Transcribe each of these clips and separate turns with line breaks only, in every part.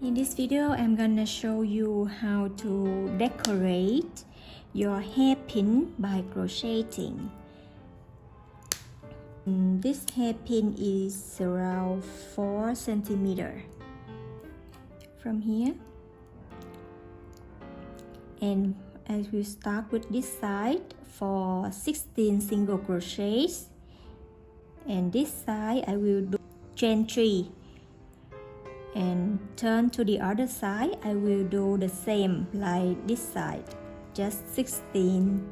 In this video, I'm gonna show you how to decorate your hairpin by crocheting. This hairpin is around 4 centimeter from here. And I will start with this side for 16 single crochets. And this side I will do chain 3. And turn to the other side, I will do the same like this side, just 16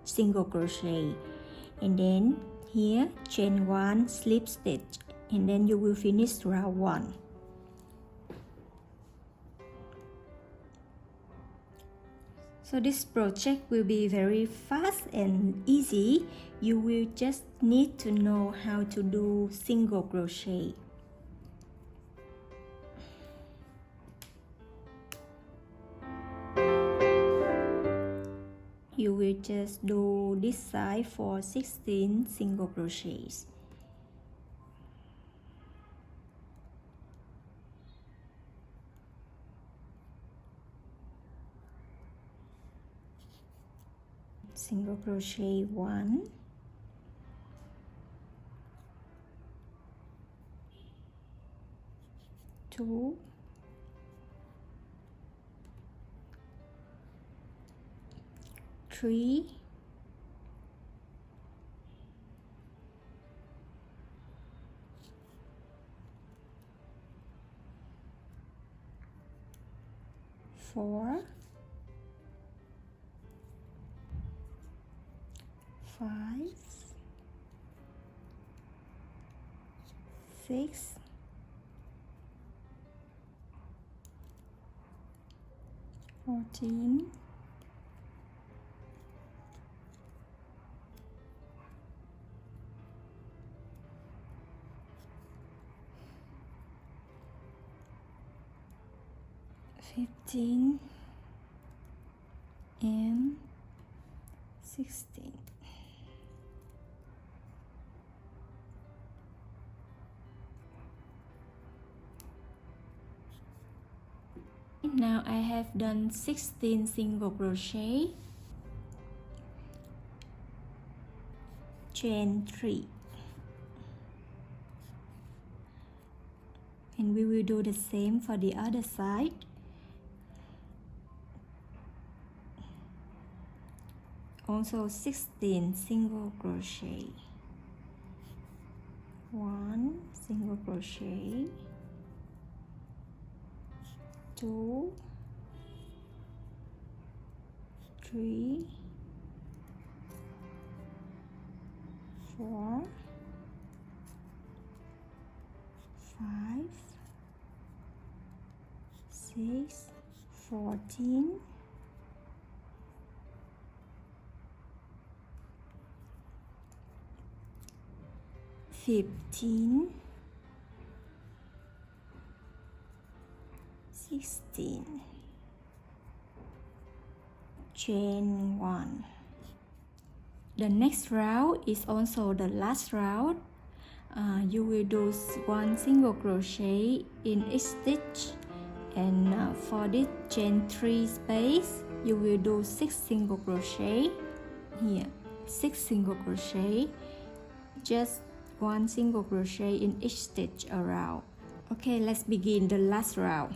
single crochet, and then here chain 1 slip stitch, and then you will finish round 1. So this project will be very fast and easy. You will just need to know how to do single crochet. You will just do this side for 16 single crochets. Single crochet 1, 2, 3, 4, 5, 6, 14, 15, and 16. Now I have done 16 single crochet, chain 3, and we will do the same for the other side. Also 16 single crochet, 1 single crochet, 2, 3, 4, 5, 6, 14, 15, 16, chain 1. The next round is also the last round. You will do 1 single crochet in each stitch, and for this chain 3 space you will do 6 single crochet here, 6 single crochet, just 1 single crochet in each stitch around. Okay, let's begin the last round.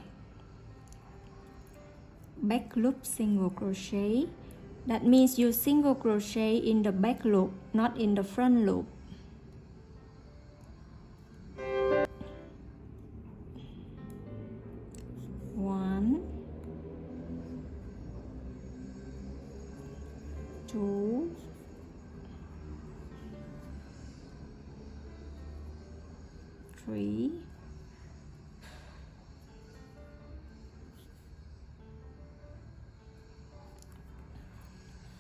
Back loop single crochet. That means you single crochet in the back loop, not in the front loop. One, 2, 3,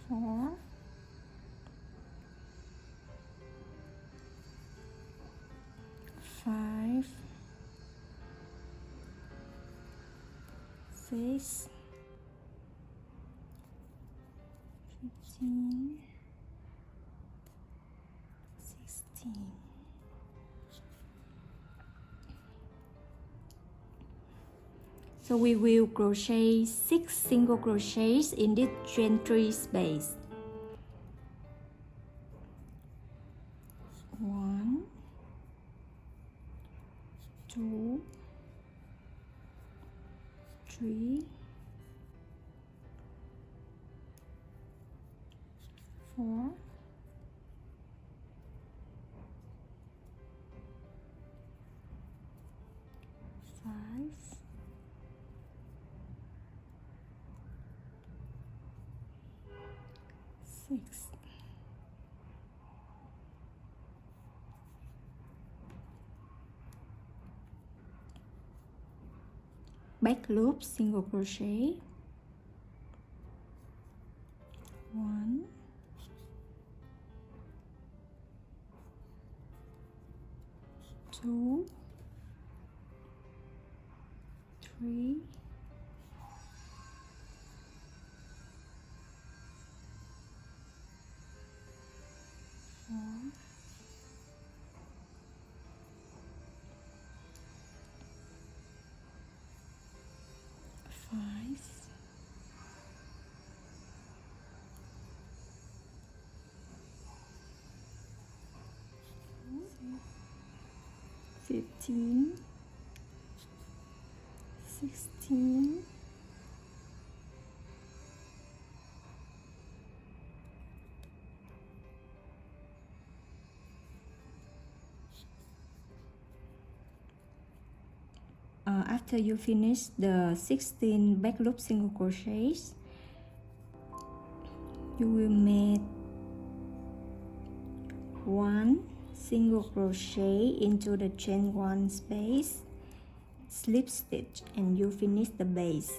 4, 5, 6, 15, 16. So we will crochet 6 single crochets in this chain 3 space. 1, 2, 3, 4, 5, 6. Back loop single crochet. 1, 2, 3, 4, 5, 15, 16, 17. After you finish the 16 back loop single crochets, you will make 1 single crochet into the chain 1 space, slip stitch, and you finish the base.